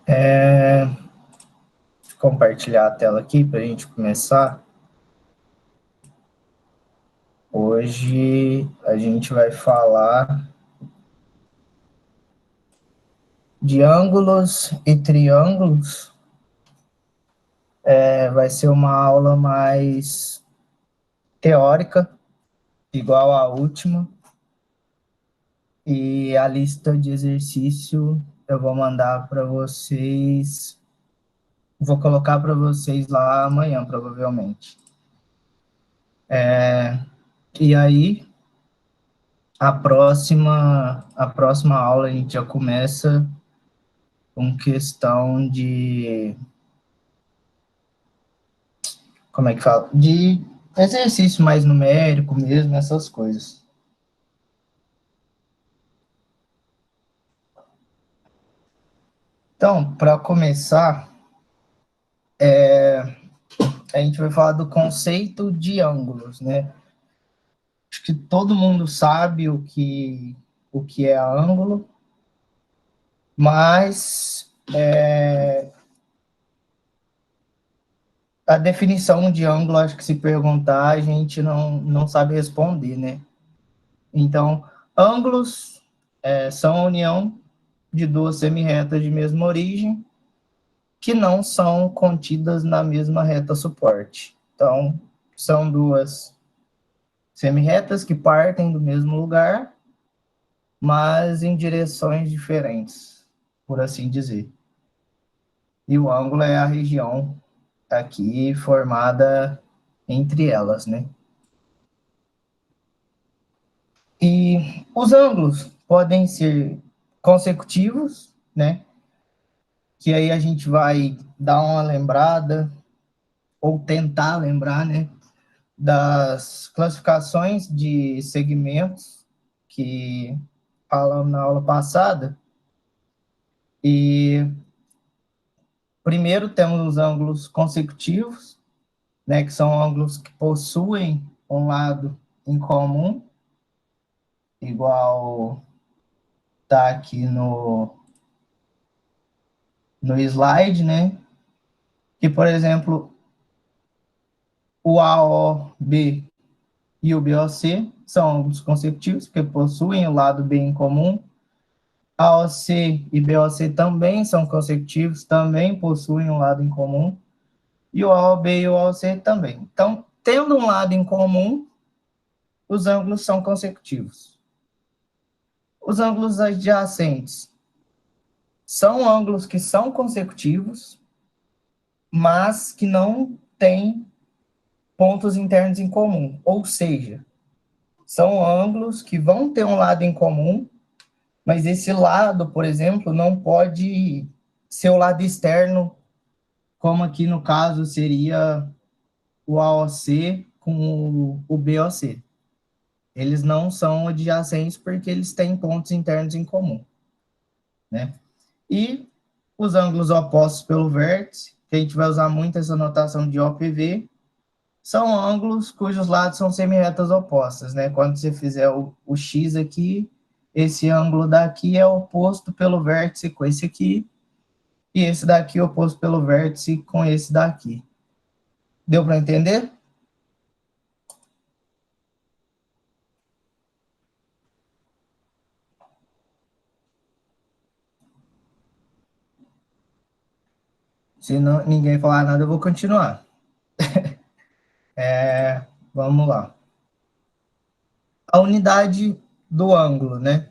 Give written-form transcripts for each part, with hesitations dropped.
Deixa eu compartilhar a tela aqui para a gente começar. Hoje a gente vai falar de ângulos e triângulos. Vai ser uma aula mais teórica, igual à última. E a lista de exercício eu vou mandar para vocês. Vou colocar para vocês lá amanhã, provavelmente. E aí, a próxima aula a gente já começa com questão de, como é que fala? De exercício mais numérico mesmo, essas coisas. Então, para começar, a gente vai falar do conceito de ângulos, né? Acho que todo mundo sabe o que é ângulo, mas a definição de ângulo, acho que se perguntar, a gente não sabe responder, né? Então, ângulos são a união de duas semirretas de mesma origem que não são contidas na mesma reta suporte. Então, são duas semirretas que partem do mesmo lugar, mas em direções diferentes, por assim dizer. E o ângulo é a região aqui formada entre elas, né? E os ângulos podem ser consecutivos, né? Que aí a gente vai dar uma lembrada, ou tentar lembrar, né? Das classificações de segmentos que falamos na aula passada. E primeiro temos os ângulos consecutivos, né? Que são ângulos que possuem um lado em comum, igual tá aqui no slide, né? Que, por exemplo, o AOB e o BOC são ângulos consecutivos, porque possuem o lado B em comum. AOC e BOC também são consecutivos, também possuem um lado em comum. E o AOB e o AOC também. Então, tendo um lado em comum, os ângulos são consecutivos. Os ângulos adjacentes são ângulos que são consecutivos, mas que não têm pontos internos em comum. Ou seja, são ângulos que vão ter um lado em comum, mas esse lado, por exemplo, não pode ser o lado externo, como aqui no caso seria o AOC com o BOC. Eles não são adjacentes porque eles têm pontos internos em comum, né? E os ângulos opostos pelo vértice, que a gente vai usar muito essa notação de OPV, são ângulos cujos lados são semirretas opostas, né? Quando você fizer o X aqui, esse ângulo daqui é oposto pelo vértice com esse aqui, e esse daqui é oposto pelo vértice com esse daqui. Deu para entender? Se não, ninguém falar nada, eu vou continuar. Vamos lá. A unidade do ângulo, né?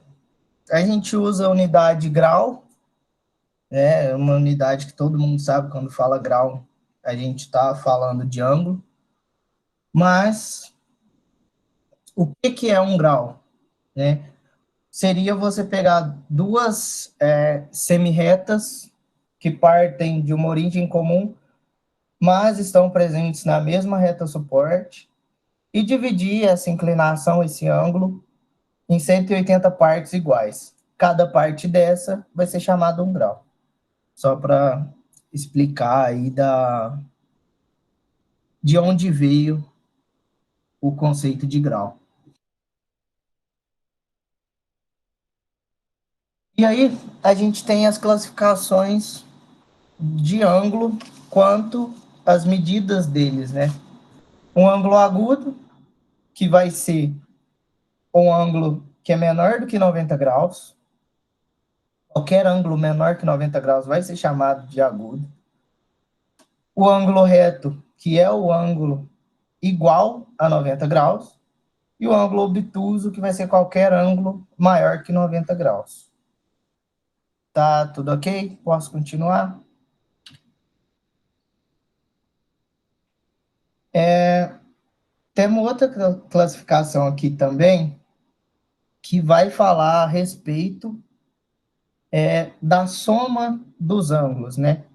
A gente usa a unidade grau, né? Uma unidade que todo mundo sabe quando fala grau, a gente está falando de ângulo. Mas o que é um grau, né? Seria você pegar duas semirretas que partem de uma origem comum, mas estão presentes na mesma reta suporte, e dividir essa inclinação, esse ângulo, em 180 partes iguais. Cada parte dessa vai ser chamada um grau. Só para explicar aí de onde veio o conceito de grau. E aí a gente tem as classificações de ângulo quanto as medidas deles, né? Um ângulo agudo, que vai ser um ângulo que é menor do que 90 graus. Qualquer ângulo menor que 90 graus vai ser chamado de agudo. O ângulo reto, que é o ângulo igual a 90 graus. E o ângulo obtuso, que vai ser qualquer ângulo maior que 90 graus. Tá tudo ok? Posso continuar? Temos outra classificação aqui também, que vai falar a respeito da soma dos ângulos, né?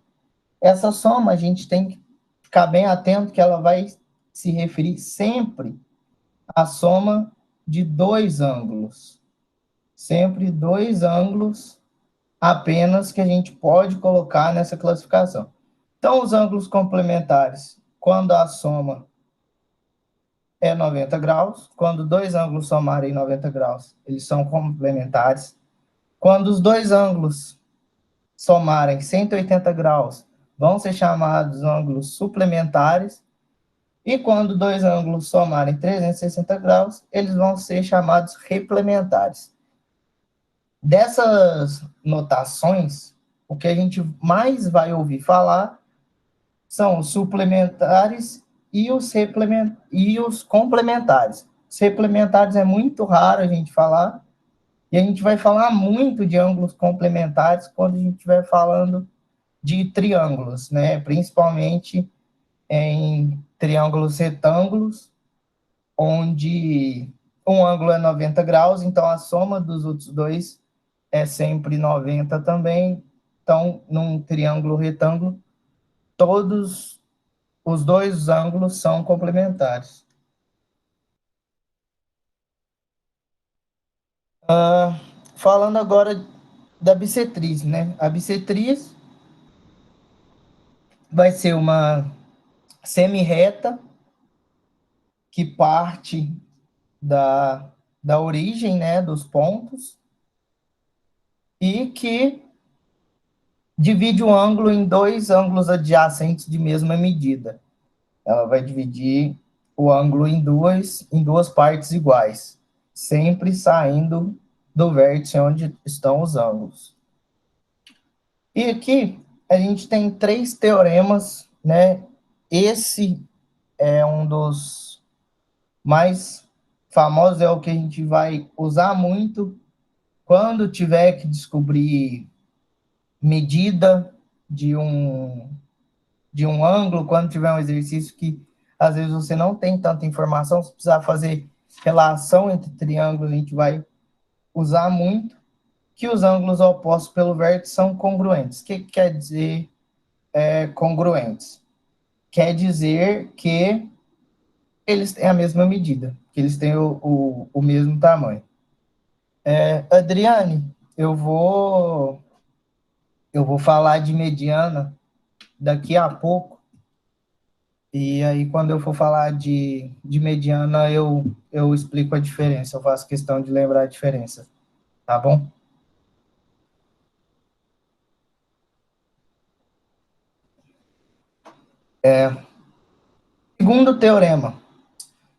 Essa soma a gente tem que ficar bem atento que ela vai se referir sempre à soma de dois ângulos. Sempre dois ângulos apenas que a gente pode colocar nessa classificação. Então, os ângulos complementares, quando a soma é 90 graus, quando dois ângulos somarem 90 graus, eles são complementares. Quando os dois ângulos somarem 180 graus, vão ser chamados ângulos suplementares. E quando dois ângulos somarem 360 graus, eles vão ser chamados replementares. Dessas notações, o que a gente mais vai ouvir falar são os suplementares e os complementares. Os replementares é muito raro a gente falar, e a gente vai falar muito de ângulos complementares quando a gente estiver falando de triângulos, né? Principalmente em triângulos retângulos, onde um ângulo é 90 graus, então a soma dos outros dois é sempre 90 também. Então, num triângulo retângulo, todos os dois ângulos são complementares. Falando agora da bissetriz, né? A bissetriz vai ser uma semi-reta que parte da origem, né, dos pontos, e que divide o ângulo em dois ângulos adjacentes de mesma medida. Ela vai dividir o ângulo em duas partes iguais, sempre saindo do vértice onde estão os ângulos. E aqui a gente tem três teoremas, né? Esse é um dos mais famosos, é o que a gente vai usar muito quando tiver que descobrir medida de um ângulo, quando tiver um exercício que às vezes você não tem tanta informação, se precisar fazer relação entre triângulos, a gente vai usar muito, que os ângulos opostos pelo vértice são congruentes. O que quer dizer congruentes? Quer dizer que eles têm a mesma medida, que eles têm o mesmo tamanho. Adriane, eu vou falar de mediana daqui a pouco, e aí quando eu for falar de mediana, eu explico a diferença, eu faço questão de lembrar a diferença, tá bom? Segundo teorema,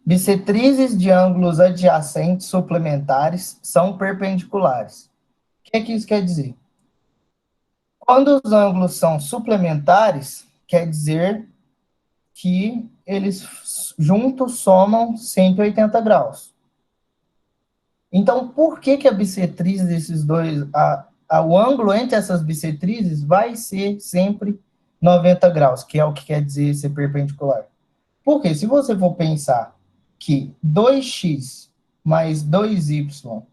bissetrizes de ângulos adjacentes suplementares são perpendiculares. O que é que isso quer dizer? Quando os ângulos são suplementares, quer dizer que eles juntos somam 180 graus. Então, por que que a bissetriz desses dois, o ângulo entre essas bissetrizes vai ser sempre 90 graus, que é o que quer dizer ser perpendicular? Porque se você for pensar que 2x mais 2y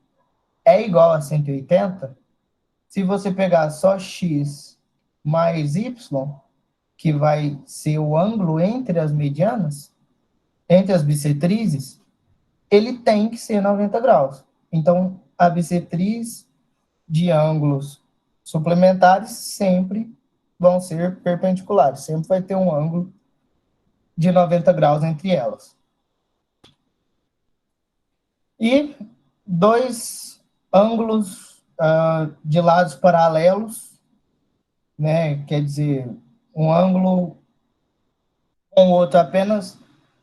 é igual a 180, se você pegar só x mais y, que vai ser o ângulo entre as medianas, entre as bissetrizes, ele tem que ser 90 graus. Então, a bissetriz de ângulos suplementares sempre vão ser perpendiculares, sempre vai ter um ângulo de 90 graus entre elas. E dois ângulos de lados paralelos né? Quer dizer, um ângulo com o outro apenas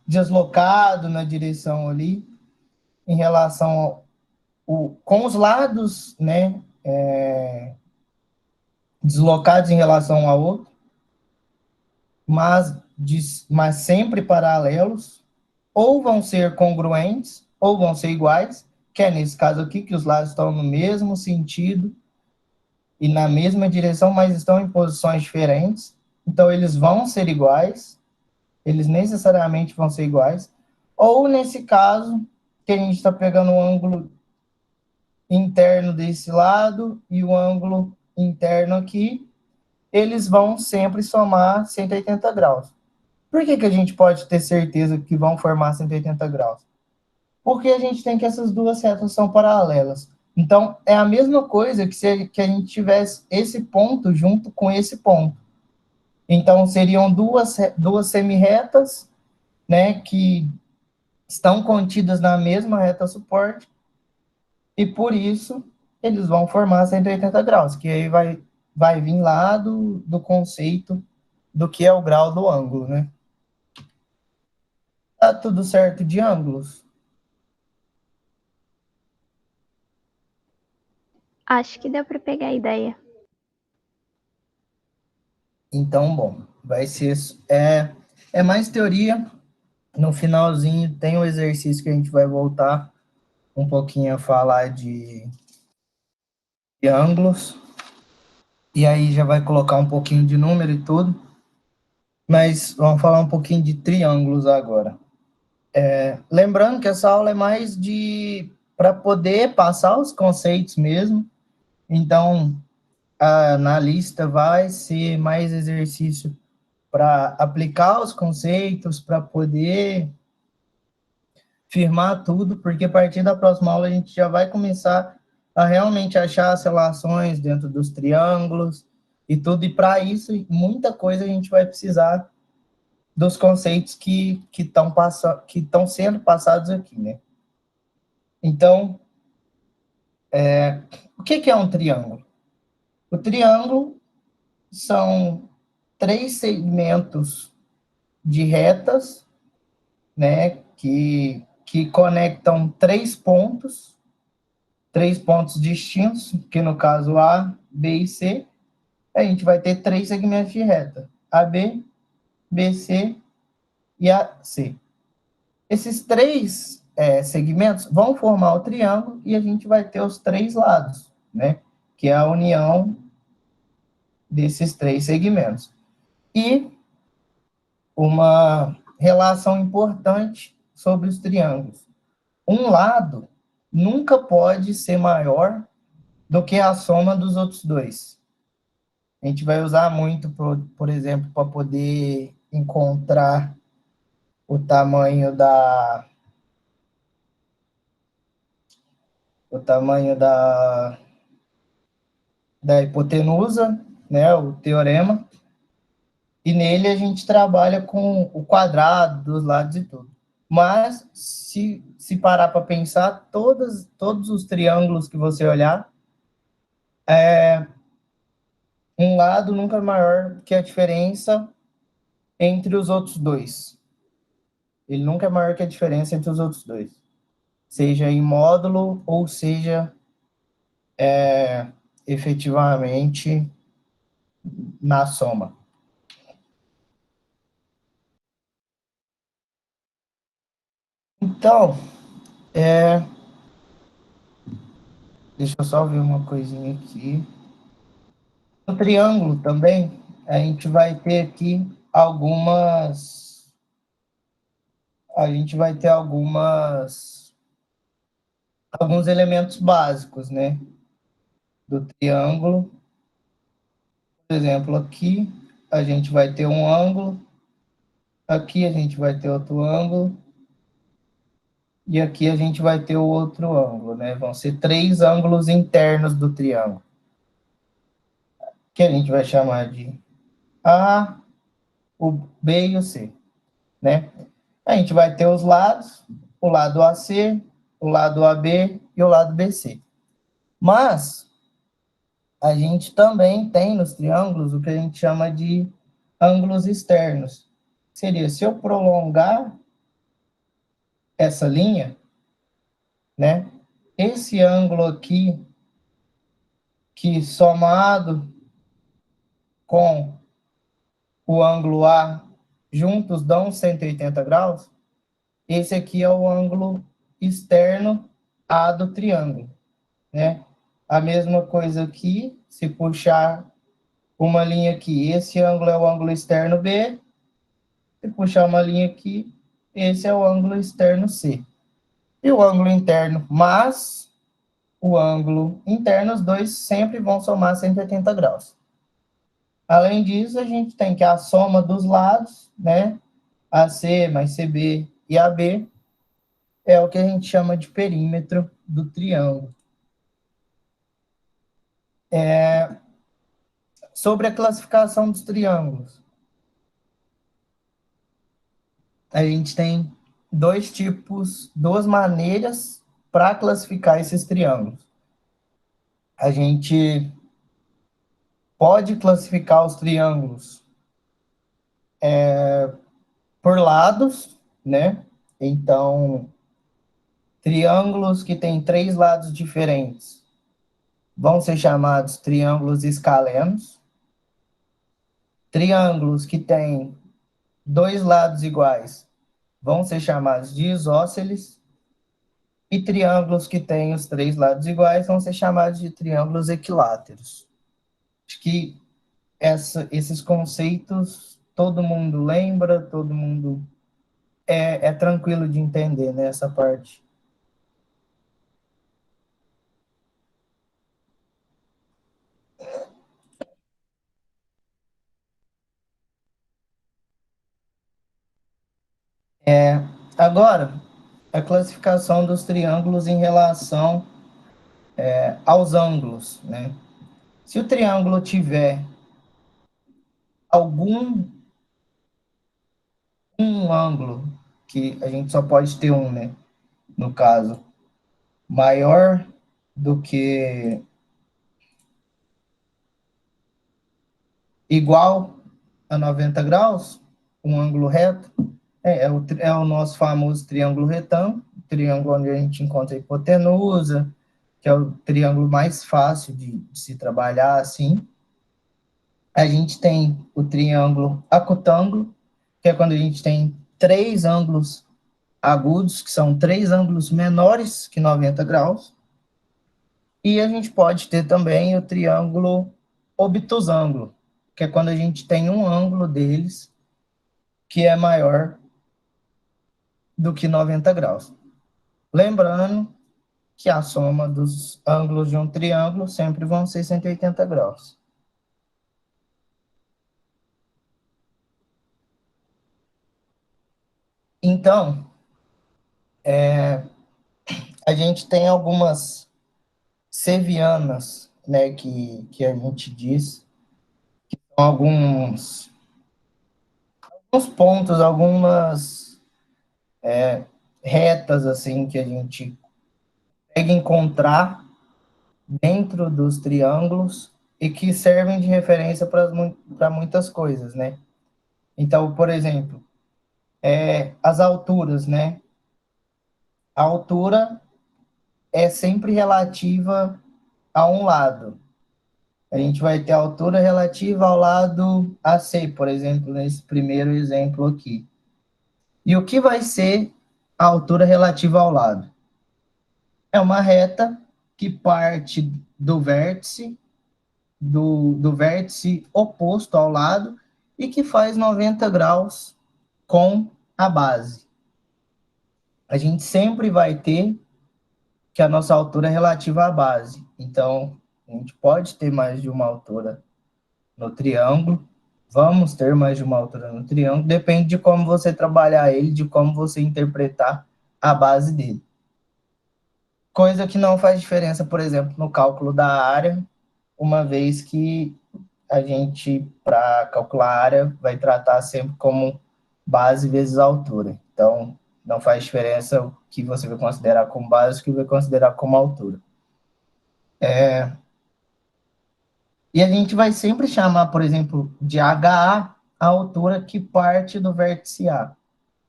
deslocado na direção ali, em relação com os lados, né? Deslocados em relação ao outro, mas, mas sempre paralelos, ou vão ser congruentes, ou vão ser iguais, que é nesse caso aqui, que os lados estão no mesmo sentido e na mesma direção, mas estão em posições diferentes. Então, eles vão ser iguais, eles necessariamente vão ser iguais. Ou, nesse caso, que a gente está pegando o ângulo interno desse lado e o ângulo interno aqui, eles vão sempre somar 180 graus. Por que a gente pode ter certeza que vão formar 180 graus? Porque a gente tem que essas duas retas são paralelas. Então, é a mesma coisa que se que a gente tivesse esse ponto junto com esse ponto. Então, seriam duas semi-retas, né, que estão contidas na mesma reta suporte, e por isso eles vão formar 180 graus, que aí vai vir lá do conceito do que é o grau do ângulo, né? Tá tudo certo de ângulos? Acho que deu para pegar a ideia. Então, bom, vai ser é mais teoria. No finalzinho tem um exercício que a gente vai voltar um pouquinho a falar de ângulos, e aí já vai colocar um pouquinho de número e tudo, mas vamos falar um pouquinho de triângulos agora. Lembrando que essa aula é mais para poder passar os conceitos mesmo, então na lista vai ser mais exercício para aplicar os conceitos, para poder firmar tudo, porque a partir da próxima aula a gente já vai começar a realmente achar as relações dentro dos triângulos e tudo, e para isso, muita coisa a gente vai precisar dos conceitos que estão sendo passados aqui, né? Então, o que é um triângulo? O triângulo são três segmentos de retas, né, que conectam três pontos distintos, que no caso A, B e C, a gente vai ter três segmentos de reta, AB, BC e AC. Esses três segmentos vão formar o triângulo e a gente vai ter os três lados, né? Que é a união desses três segmentos. E uma relação importante sobre os triângulos. Um lado nunca pode ser maior do que a soma dos outros dois. A gente vai usar muito, por exemplo, para poder encontrar o tamanho da hipotenusa, né, o teorema, e nele a gente trabalha com o quadrado dos lados e tudo. Mas, se parar para pensar, todos os triângulos que você olhar, um lado nunca é maior que a diferença entre os outros dois. Ele nunca é maior que a diferença entre os outros dois. Seja em módulo ou seja efetivamente na soma. Então, deixa eu só ver uma coisinha aqui. No triângulo também, a gente vai ter aqui a gente vai ter alguns elementos básicos, né, do triângulo. Por exemplo, aqui a gente vai ter um ângulo, aqui a gente vai ter outro ângulo, e aqui a gente vai ter o outro ângulo, né? Vão ser três ângulos internos do triângulo, que a gente vai chamar de A, o B e o C, né? A gente vai ter os lados, o lado AC, o lado AB e o lado BC. Mas a gente também tem nos triângulos o que a gente chama de ângulos externos. Seria, se eu prolongar essa linha, né, esse ângulo aqui, que somado com o ângulo A, juntos dão 180 graus, esse aqui é o ângulo externo A do triângulo, né? A mesma coisa aqui, se puxar uma linha aqui, esse ângulo é o ângulo externo B, se puxar uma linha aqui, esse é o ângulo externo C. E o ângulo interno mais o ângulo interno, os dois sempre vão somar 180 graus. Além disso, a gente tem que a soma dos lados, né? AC mais CB e AB é o que a gente chama de perímetro do triângulo. Sobre a classificação dos triângulos, a gente tem dois tipos, duas maneiras para classificar esses triângulos. A gente pode classificar os triângulos por lados, né? Então, triângulos que têm três lados diferentes vão ser chamados triângulos escalenos. Triângulos que têm dois lados iguais vão ser chamados de isósceles. E triângulos que têm os três lados iguais vão ser chamados de triângulos equiláteros. Acho que esses conceitos todo mundo lembra, todo mundo é tranquilo de entender nessa parte. Agora, a classificação dos triângulos em relação aos ângulos, né? Se o triângulo tiver algum ângulo, que a gente só pode ter um, né? No caso, maior do que igual a 90 graus, um ângulo reto, é o nosso famoso triângulo retângulo, triângulo onde a gente encontra a hipotenusa, que é o triângulo mais fácil de se trabalhar assim. A gente tem o triângulo acutângulo, que é quando a gente tem três ângulos agudos, que são três ângulos menores que 90 graus. E a gente pode ter também o triângulo obtusângulo, que é quando a gente tem um ângulo deles que é maior do que 90 graus. Lembrando que a soma dos ângulos de um triângulo sempre vão ser 180 graus. Então, a gente tem algumas sevianas, né, que a gente diz, alguns pontos, algumas retas, assim, que a gente consegue encontrar dentro dos triângulos e que servem de referência para muitas coisas, né? Então, por exemplo, as alturas, né? A altura é sempre relativa a um lado. A gente vai ter a altura relativa ao lado AC, por exemplo, nesse primeiro exemplo aqui. E o que vai ser a altura relativa ao lado? É uma reta que parte do vértice, do vértice oposto ao lado e que faz 90 graus com a base. A gente sempre vai ter que a nossa altura é relativa à base. Então, a gente pode ter mais de uma altura no triângulo, vamos ter mais de uma altura no triângulo, depende de como você trabalhar ele, de como você interpretar a base dele. Coisa que não faz diferença, por exemplo, no cálculo da área, uma vez que a gente, para calcular a área, vai tratar sempre como base vezes altura. Então, não faz diferença o que você vai considerar como base, o que vai considerar como altura. E a gente vai sempre chamar, por exemplo, de HA a altura que parte do vértice A.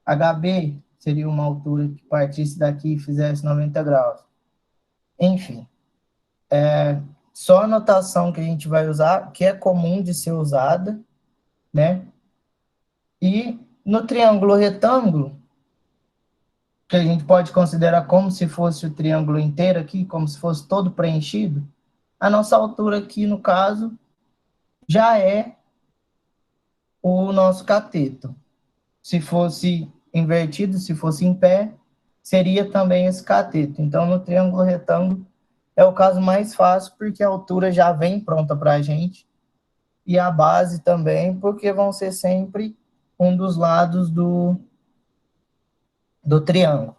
HB seria uma altura que partisse daqui e fizesse 90 graus. Enfim, só a notação que a gente vai usar, que é comum de ser usada, né? E no triângulo retângulo, que a gente pode considerar como se fosse o triângulo inteiro aqui, como se fosse todo preenchido, a nossa altura aqui, no caso, já é o nosso cateto. Se fosse invertido, se fosse em pé, seria também esse cateto. Então, no triângulo retângulo, é o caso mais fácil, porque a altura já vem pronta para a gente, e a base também, porque vão ser sempre um dos lados do triângulo.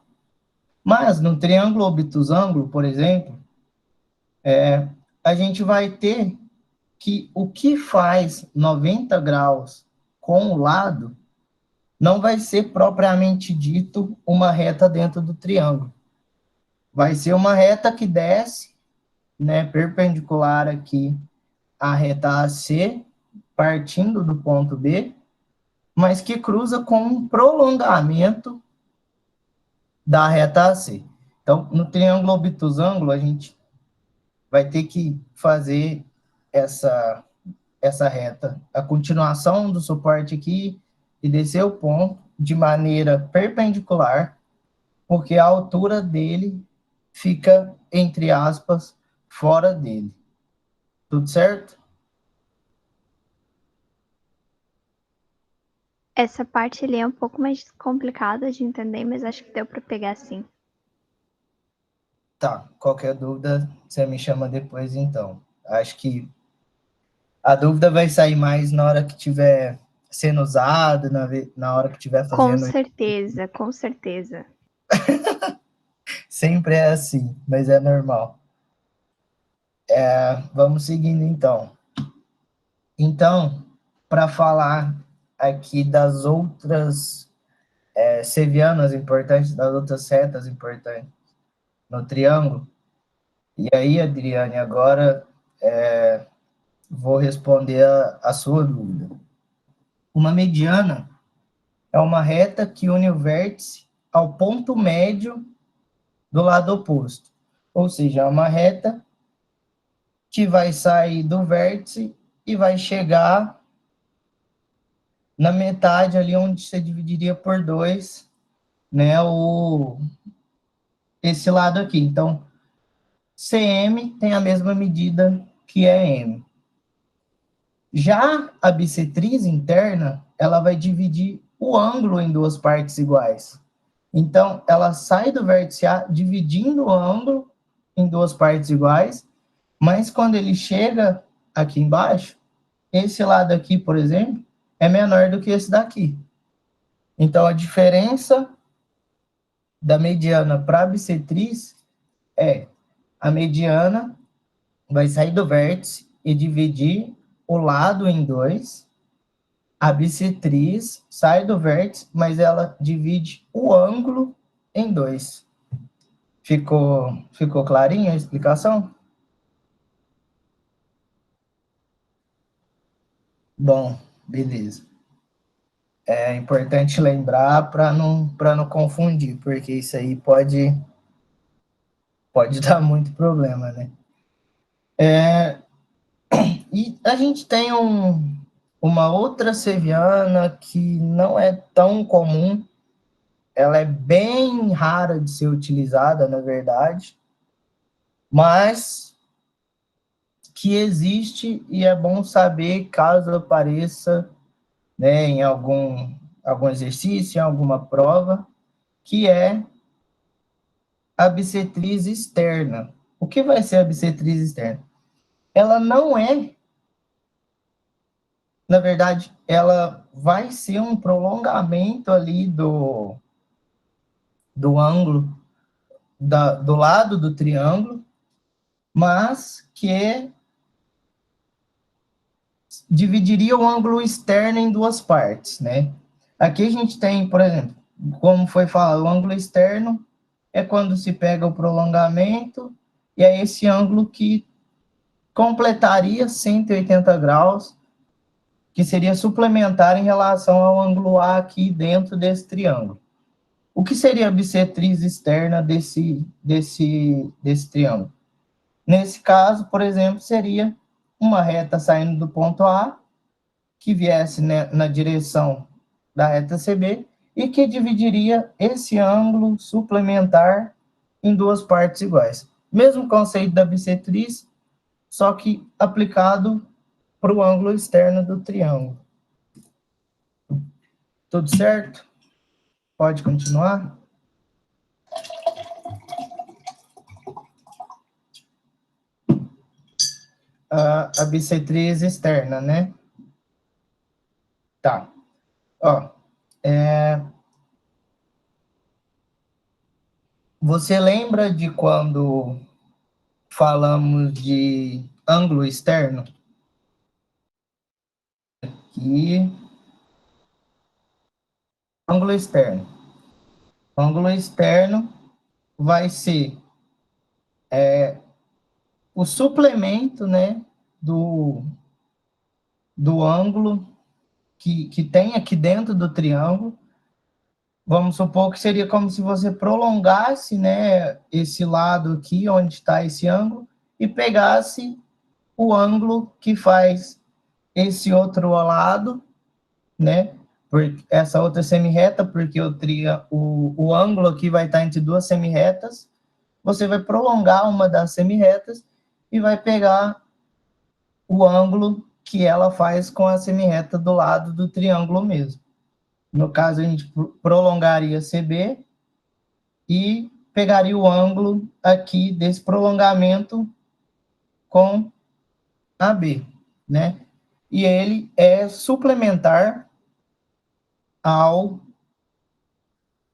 Mas, no triângulo obtusângulo, por exemplo, a gente vai ter que o que faz 90 graus com o lado não vai ser propriamente dito uma reta dentro do triângulo. Vai ser uma reta que desce, né, perpendicular aqui à reta AC, partindo do ponto B, mas que cruza com um prolongamento da reta AC. Então, no triângulo obtusângulo, a gente vai ter que fazer essa reta, a continuação do suporte aqui e descer o ponto de maneira perpendicular, porque a altura dele fica, entre aspas, fora dele. Tudo certo? Essa parte ali é um pouco mais complicada de entender, mas acho que deu para pegar sim. Tá, qualquer dúvida, você me chama depois, então. Acho que a dúvida vai sair mais na hora que tiver sendo usado, na hora que tiver Com fazendo. certeza, com certeza. Sempre é assim, mas é normal. Vamos seguindo, então. Então, para falar aqui das outras sevianas importantes, das outras setas importantes no triângulo, e aí, Adriane, agora vou responder a sua dúvida. Uma mediana é uma reta que une o vértice ao ponto médio do lado oposto. Ou seja, é uma reta que vai sair do vértice e vai chegar na metade ali onde você dividiria por 2, né, esse lado aqui. Então, CM tem a mesma medida que é M. Já a bissetriz interna, ela vai dividir o ângulo em duas partes iguais. Então, ela sai do vértice A dividindo o ângulo em duas partes iguais, mas quando ele chega aqui embaixo, esse lado aqui, por exemplo, é menor do que esse daqui. Então, a diferença da mediana para a bissetriz é a mediana vai sair do vértice e dividir o lado em 2. A bissetriz sai do vértice, mas ela divide o ângulo em 2. Ficou clarinha a explicação? Bom, beleza. É importante lembrar para não confundir, porque isso aí pode dar muito problema, né? E a gente tem uma outra seviana que não é tão comum, ela é bem rara de ser utilizada, na verdade, mas que existe e é bom saber caso apareça, né, em algum exercício, em alguma prova, que é a bissetriz externa. O que vai ser a bissetriz externa? Ela não é, na verdade, ela vai ser um prolongamento ali do ângulo do lado do triângulo, mas que dividiria o ângulo externo em duas partes, né? Aqui a gente tem, por exemplo, como foi falado, o ângulo externo é quando se pega o prolongamento, e é esse ângulo que completaria 180 graus, que seria suplementar em relação ao ângulo A aqui dentro desse triângulo. O que seria a bissetriz externa desse triângulo? Nesse caso, por exemplo, seria uma reta saindo do ponto A, que viesse, né, na direção da reta CB, e que dividiria esse ângulo suplementar em duas partes iguais. Mesmo conceito da bissetriz, só que aplicado para o ângulo externo do triângulo. Tudo certo? Pode continuar? A bissetriz externa, né? Tá. Ó, você lembra de quando falamos de ângulo externo? Aqui. Ângulo externo. Ângulo externo vai ser o suplemento, né, do ângulo que tem aqui dentro do triângulo. Vamos supor que seria como se você prolongasse, né, esse lado aqui, onde está esse ângulo, e pegasse o ângulo que faz esse outro lado, né, por essa outra semirreta, porque o ângulo aqui vai estar entre duas semirretas. Você vai prolongar uma das semirretas e vai pegar o ângulo que ela faz com a semirreta do lado do triângulo mesmo. No caso, a gente prolongaria CB e pegaria o ângulo aqui desse prolongamento com AB, né? E ele é suplementar ao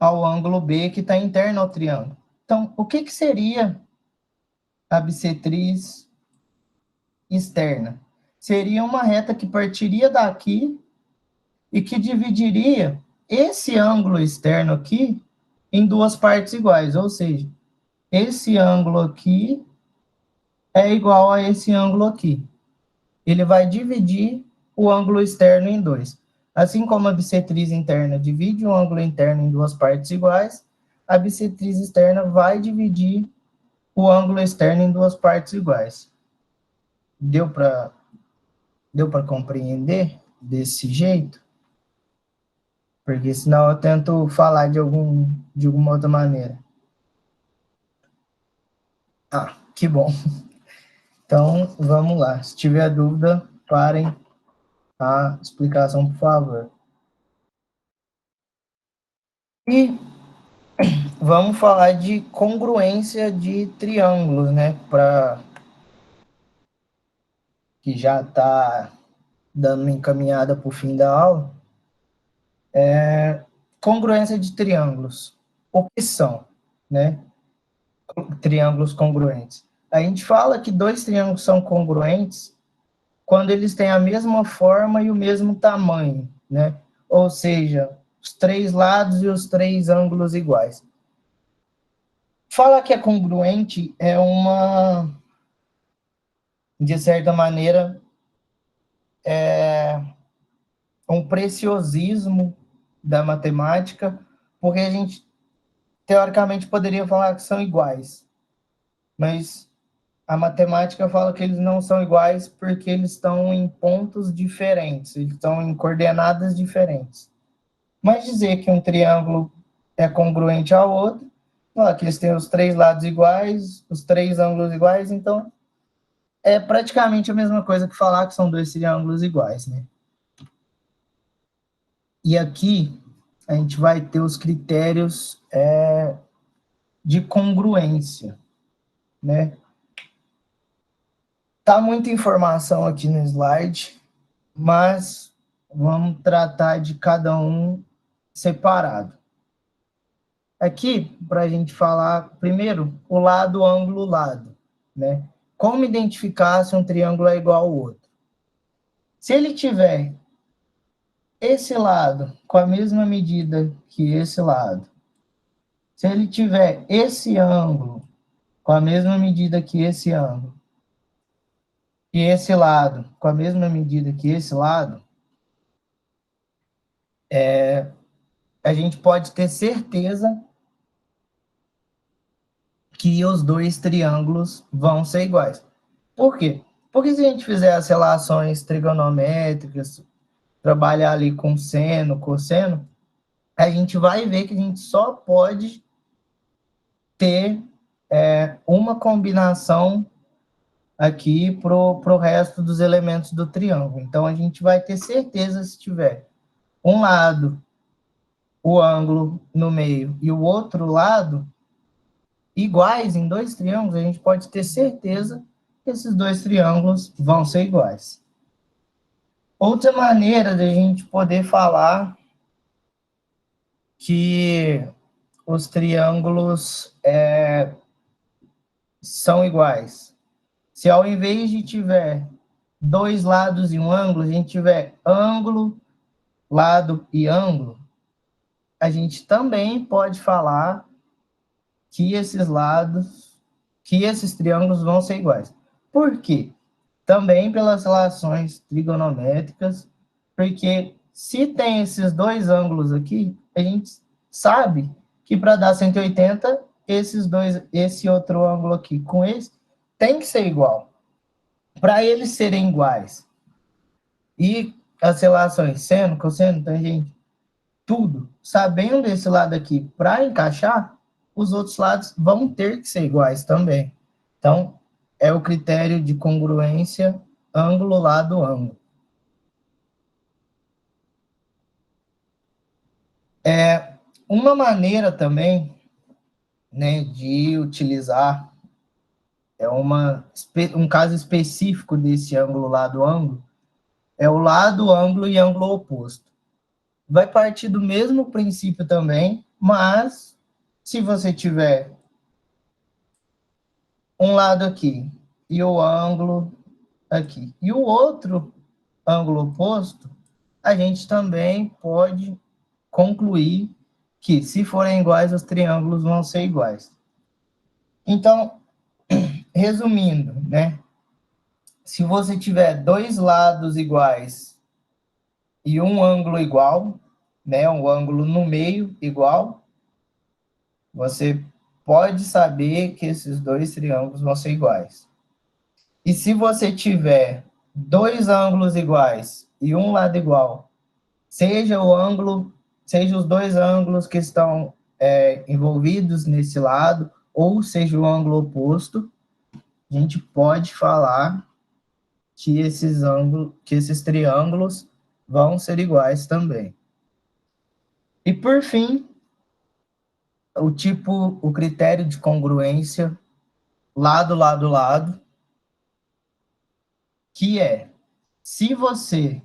ângulo B que está interno ao triângulo. Então, o que seria a bissetriz externa? Seria uma reta que partiria daqui e que dividiria esse ângulo externo aqui em duas partes iguais, ou seja, esse ângulo aqui é igual a esse ângulo aqui. Ele vai dividir o ângulo externo em dois. Assim como a bissetriz interna divide o ângulo interno em duas partes iguais, a bissetriz externa vai dividir o ângulo externo em duas partes iguais. Deu para compreender desse jeito? Porque senão eu tento falar de alguma outra maneira. Ah, que bom. Então, vamos lá. Se tiver dúvida, parem a explicação, por favor. E vamos falar de congruência de triângulos, né? Que já está dando uma encaminhada para o fim da aula. Congruência de triângulos. O que são, né? Triângulos congruentes. A gente fala que dois triângulos são congruentes quando eles têm a mesma forma e o mesmo tamanho, né? Ou seja, os três lados e os três ângulos iguais. Falar que é congruente é de certa maneira, um preciosismo da matemática, porque a gente, teoricamente, poderia falar que são iguais, mas a matemática fala que eles não são iguais porque eles estão em pontos diferentes, eles estão em coordenadas diferentes. Mas dizer que um triângulo é congruente ao outro, que eles têm os três lados iguais, os três ângulos iguais, então é praticamente a mesma coisa que falar que são dois triângulos iguais, né? E aqui a gente vai ter os critérios de congruência, né? Tá muita informação aqui no slide, mas vamos tratar de cada um separado. Aqui, para a gente falar, primeiro, o lado, ângulo, lado, né? Como identificar se um triângulo é igual ao outro? Se ele tiver esse lado com a mesma medida que esse lado, se ele tiver esse ângulo com a mesma medida que esse ângulo, e esse lado com a mesma medida que esse lado, a gente pode ter certeza que os dois triângulos vão ser iguais. Por quê? Porque se a gente fizer as relações trigonométricas, trabalhar ali com seno, cosseno, a gente vai ver que a gente só pode ter uma combinação aqui para o resto dos elementos do triângulo. Então, a gente vai ter certeza se tiver um lado, o ângulo no meio, e o outro lado iguais em dois triângulos, a gente pode ter certeza que esses dois triângulos vão ser iguais. Outra maneira da gente poder falar que os triângulos são iguais. Se ao invés de tiver dois lados e um ângulo, a gente tiver ângulo, lado e ângulo, a gente também pode falar que esses lados, que esses triângulos vão ser iguais. Por quê? Também pelas relações trigonométricas, porque se tem esses dois ângulos aqui, a gente sabe que para dar 180, esse outro ângulo aqui com esse, tem que ser igual. Para eles serem iguais. E as relações seno, cosseno, tangente, tudo, sabendo desse lado aqui para encaixar, os outros lados vão ter que ser iguais também. Então, é o critério de congruência ângulo, lado, ângulo. Uma maneira também, né, de utilizar um caso específico desse ângulo, lado, ângulo, é o lado, ângulo e ângulo oposto. Vai partir do mesmo princípio também, mas se você tiver um lado aqui e o ângulo aqui e o outro ângulo oposto, a gente também pode concluir que, se forem iguais, os triângulos vão ser iguais. Então, resumindo, né? Se você tiver dois lados iguais e um ângulo igual, né, um ângulo no meio igual, você pode saber que esses dois triângulos vão ser iguais. E se você tiver dois ângulos iguais e um lado igual, seja os dois ângulos que estão envolvidos nesse lado, ou seja o ângulo oposto, a gente pode falar que esses triângulos vão ser iguais também. E por fim, o critério de congruência lado, lado, lado, que é, se você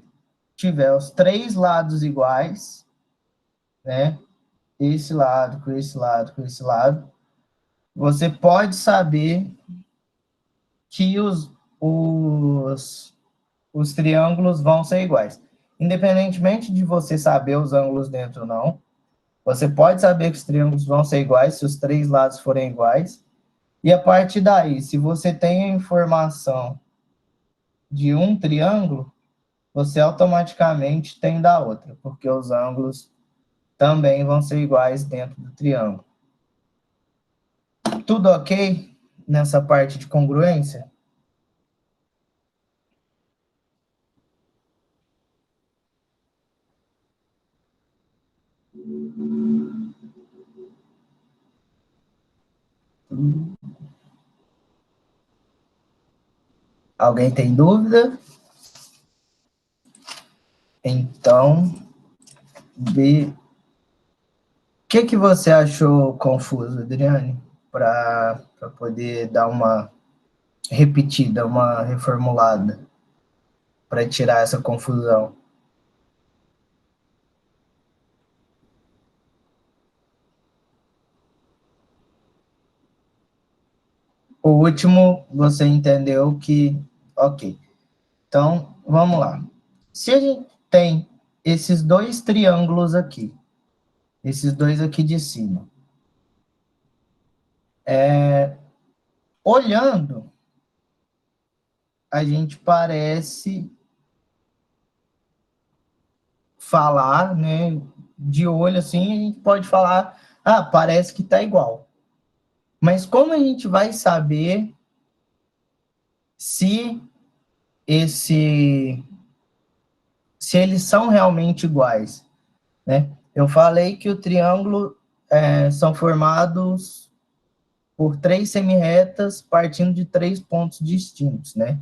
tiver os três lados iguais, né, esse lado, com esse lado, com esse lado, você pode saber que os triângulos vão ser iguais. Independentemente de você saber os ângulos dentro ou não, você pode saber que os triângulos vão ser iguais se os três lados forem iguais. E a partir daí, se você tem a informação de um triângulo, você automaticamente tem da outra, porque os ângulos também vão ser iguais dentro do triângulo. Tudo ok nessa parte de congruência? Alguém tem dúvida? Então, o que você achou confuso, Adriane? Para poder dar uma repetida, uma reformulada, para tirar essa confusão. O último, você entendeu que... Ok. Então, vamos lá. Se a gente tem esses dois triângulos aqui, esses dois aqui de cima, olhando, a gente parece falar, né, de olho assim, a gente pode falar, ah, parece que está igual. Mas como a gente vai saber se esse se eles são realmente iguais, né? Eu falei que o triângulo são formados por três semirretas partindo de três pontos distintos, né?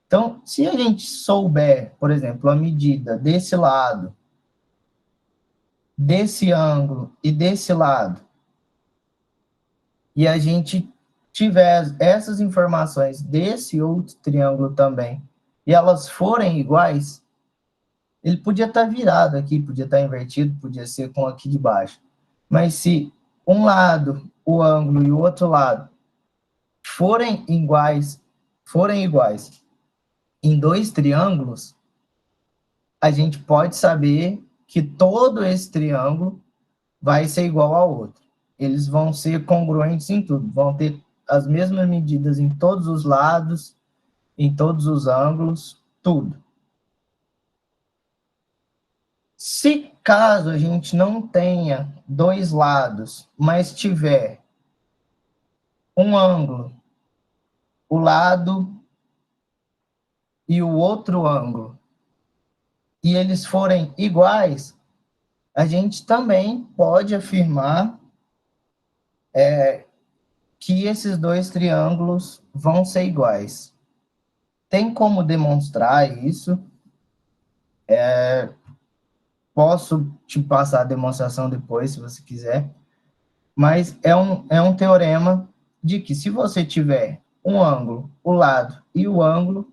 Então, se a gente souber, por exemplo, a medida desse lado, desse ângulo e desse lado, e a gente tiver essas informações desse outro triângulo também, e elas forem iguais, ele podia estar virado aqui, podia estar invertido, podia ser com aqui de baixo. Mas se um lado, o ângulo, e o outro lado forem iguais em dois triângulos, a gente pode saber que todo esse triângulo vai ser igual ao outro. Eles vão ser congruentes em tudo, vão ter as mesmas medidas em todos os lados, em todos os ângulos, tudo. Se caso a gente não tenha dois lados, mas tiver um ângulo, o lado e o outro ângulo, e eles forem iguais, a gente também pode afirmar que esses dois triângulos vão ser iguais. Tem como demonstrar isso? Posso te passar a demonstração depois, se você quiser. Mas é um teorema de que se você tiver um ângulo, o lado e o ângulo,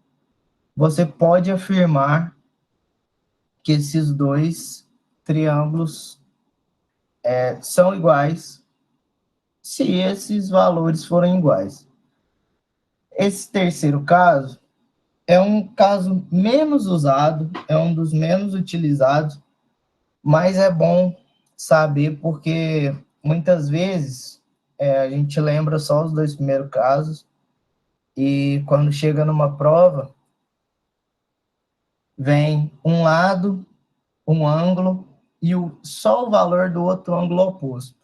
você pode afirmar que esses dois triângulos são iguais se esses valores forem iguais. Esse terceiro caso é um caso menos usado, é um dos menos utilizados, mas é bom saber porque muitas vezes a gente lembra só os dois primeiros casos e quando chega numa prova, vem um lado, um ângulo e só o valor do outro ângulo oposto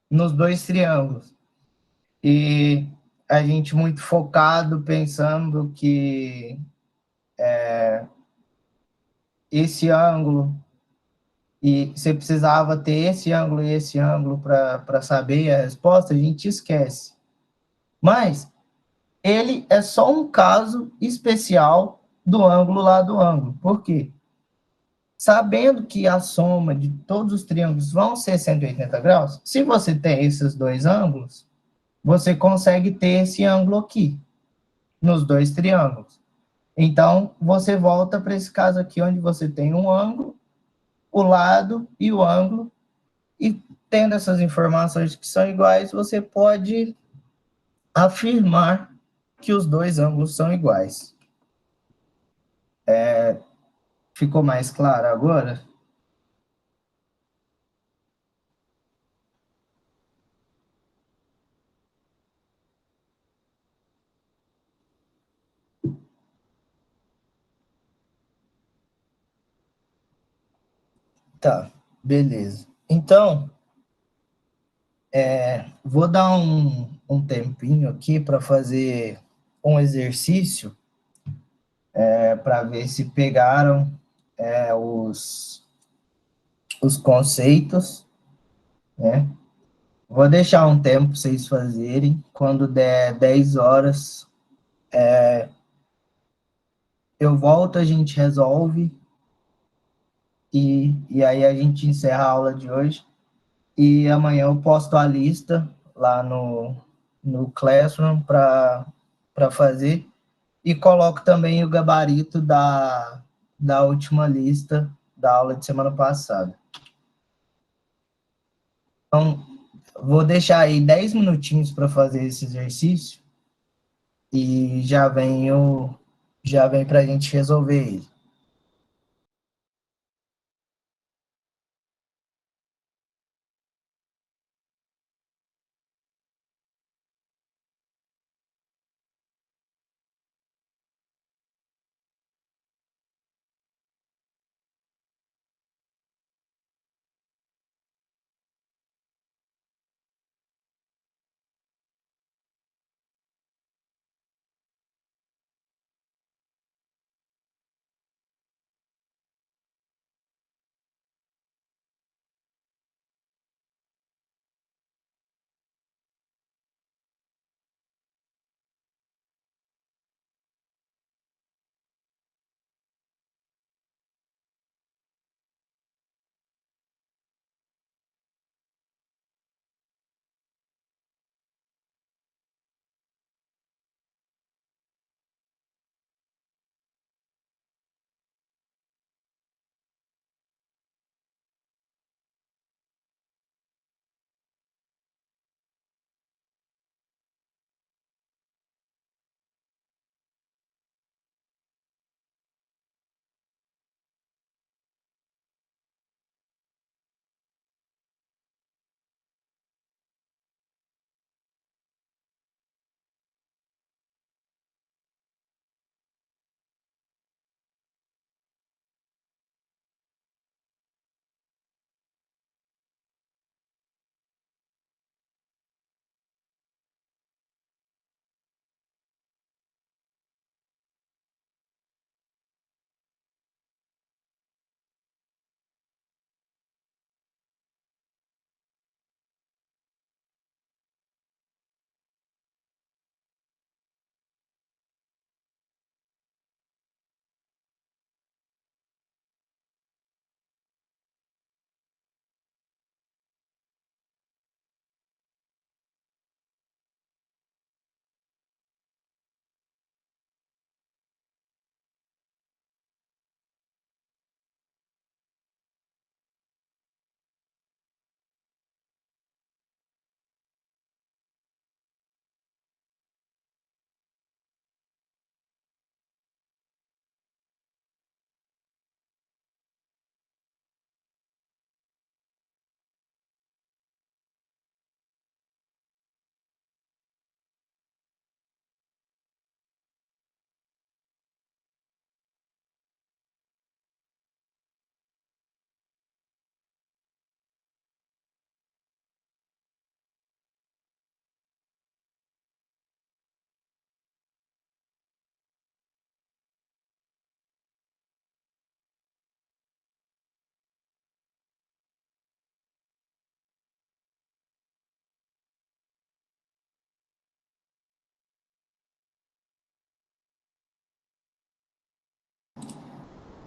nos dois triângulos. E a gente muito focado pensando que esse ângulo e você precisava ter esse ângulo e esse ângulo para saber a resposta, a gente esquece. Mas ele é só um caso especial do ângulo lá do ângulo. Por quê? Sabendo que a soma de todos os triângulos vão ser 180 graus, se você tem esses dois ângulos, você consegue ter esse ângulo aqui, nos dois triângulos. Então, você volta para esse caso aqui, onde você tem um ângulo, o lado e o ângulo, e tendo essas informações que são iguais, você pode afirmar que os dois ângulos são iguais. Ficou mais claro agora? Tá, beleza. Então, vou dar um tempinho aqui para fazer um exercício para ver se pegaram os conceitos, né? Vou deixar um tempo para vocês fazerem. Quando der 10 horas, eu volto, a gente resolve e aí a gente encerra a aula de hoje. E amanhã eu posto a lista lá no Classroom para fazer. E coloco também o gabarito da última lista da aula de semana passada. Então, vou deixar aí 10 minutinhos para fazer esse exercício e já vem para a gente resolver ele.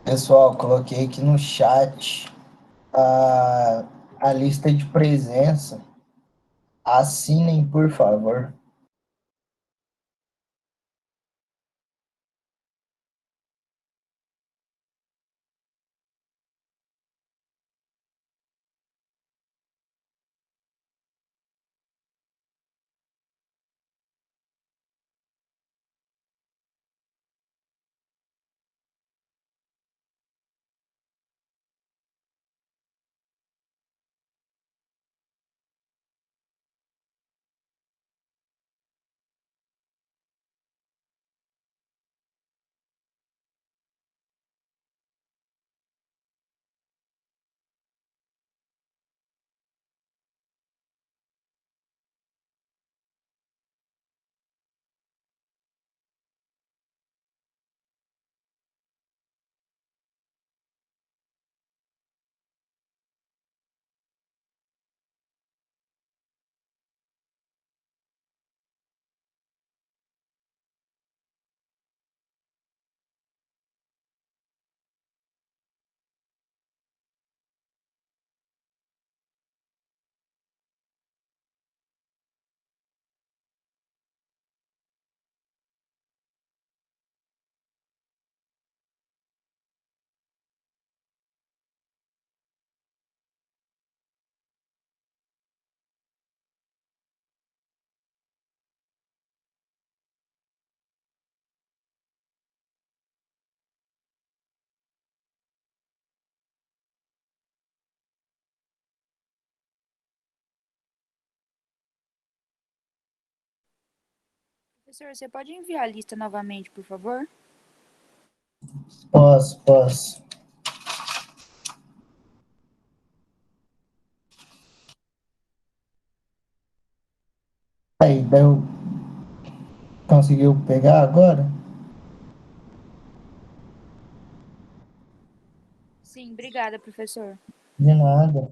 Pessoal, coloquei aqui no chat a lista de presença. Assinem, por favor. Professor, você pode enviar a lista novamente, por favor? Posso, posso. Aí, deu. Conseguiu pegar agora? Sim, obrigada, professor. De nada.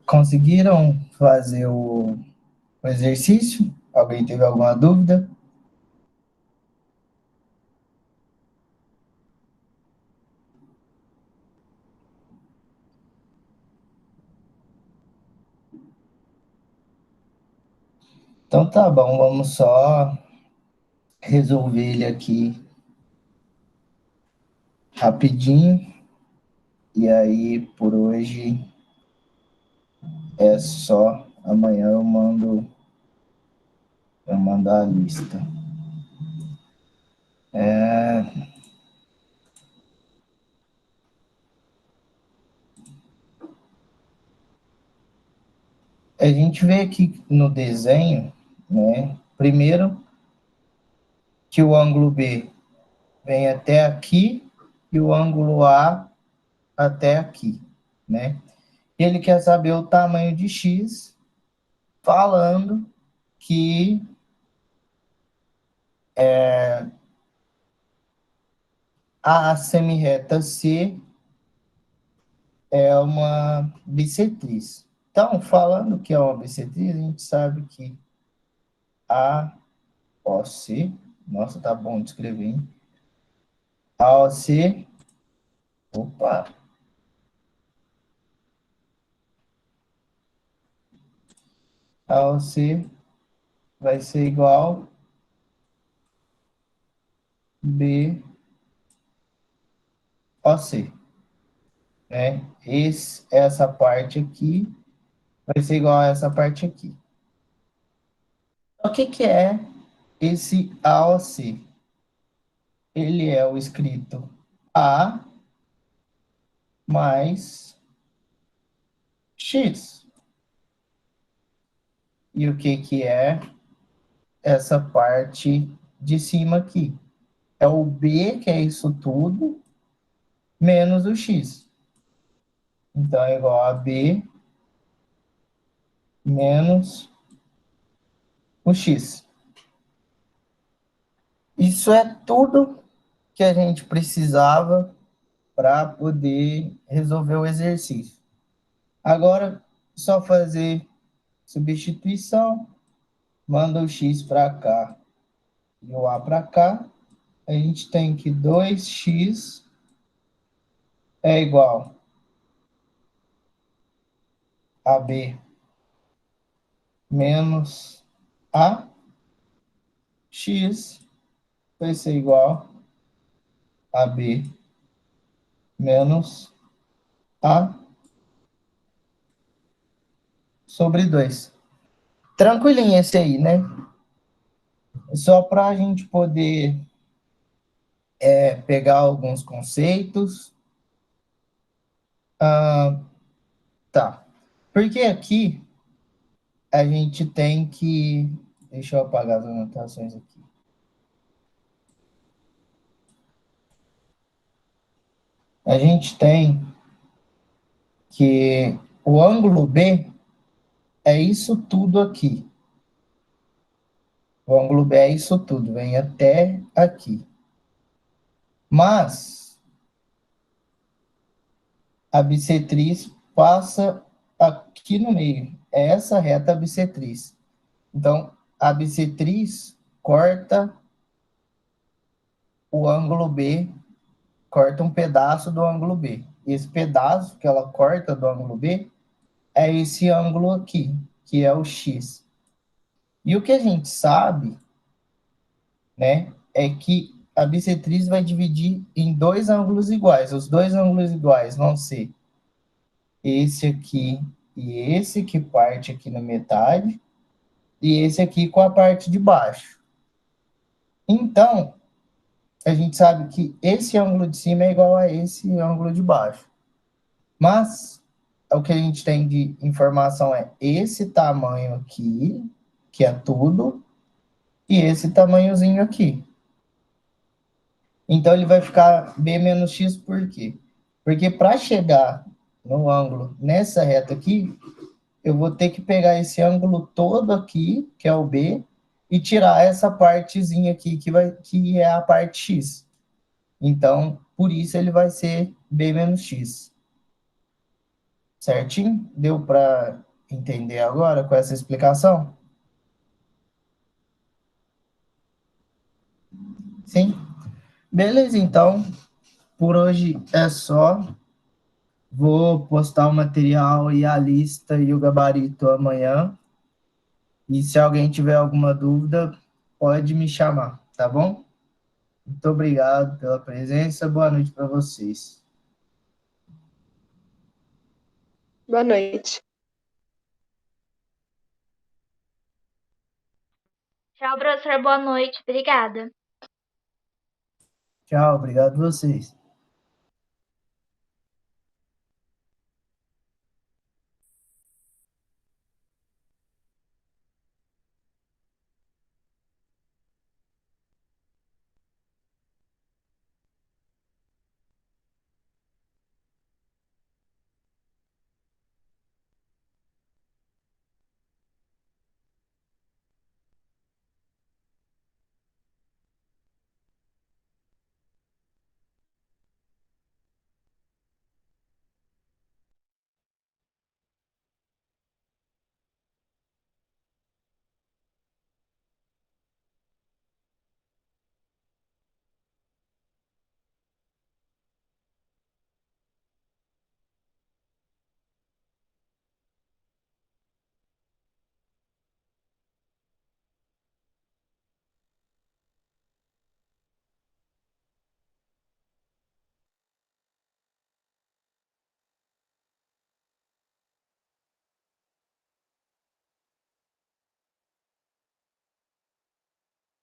Conseguiram fazer o exercício? Alguém teve alguma dúvida? Então tá bom, vamos só resolver ele aqui rapidinho. E aí, por hoje, é só. Amanhã eu mando a lista. A gente vê aqui no desenho, né? Primeiro, que o ângulo B vem até aqui e o ângulo A até aqui, né? E ele quer saber o tamanho de X, falando que a semirreta C é uma bissetriz. Então, falando que é uma bissetriz, a gente sabe que a OC, nossa, tá bom de escrever, hein? A OC, opa, a OC vai ser igual B OC, né? Essa parte aqui vai ser igual a essa parte aqui. O que que é esse AOC? Ele é o escrito A mais X. E o que que é essa parte de cima aqui? É o B, que é isso tudo, menos o X. Então, é igual a B menos o X. Isso é tudo que a gente precisava para poder resolver o exercício. Agora, só fazer substituição, manda o X para cá e o A para cá. A gente tem que 2x é igual a B menos A, X vai ser igual a B menos A sobre 2. Tranquilinho esse aí, né? Só para a gente poder pegar alguns conceitos. Tá. Porque aqui a gente tem que... Deixa eu apagar as anotações aqui. A gente tem que o ângulo B é isso tudo aqui. O ângulo B é isso tudo, vem até aqui. Mas a bissetriz passa aqui no meio. É essa reta bissetriz. Então, a bissetriz corta o ângulo B, corta um pedaço do ângulo B. Esse pedaço que ela corta do ângulo B é esse ângulo aqui, que é o X. E o que a gente sabe, né, é que a bissetriz vai dividir em dois ângulos iguais. Os dois ângulos iguais vão ser esse aqui e esse que parte aqui na metade, e esse aqui com a parte de baixo. Então, a gente sabe que esse ângulo de cima é igual a esse ângulo de baixo. Mas, o que a gente tem de informação é esse tamanho aqui, que é tudo, e esse tamanhozinho aqui. Então, ele vai ficar B menos X por quê? Porque para chegar no ângulo nessa reta aqui, eu vou ter que pegar esse ângulo todo aqui, que é o B, e tirar essa partezinha aqui, que é a parte X. Então, por isso ele vai ser B menos X. Certinho? Deu para entender agora com essa explicação? Sim? Beleza, então, por hoje é só. Vou postar o material e a lista e o gabarito amanhã. E se alguém tiver alguma dúvida, pode me chamar, tá bom? Muito obrigado pela presença. Boa noite para vocês. Boa noite. Tchau, professor. Boa noite. Obrigada. Tchau, obrigado a vocês.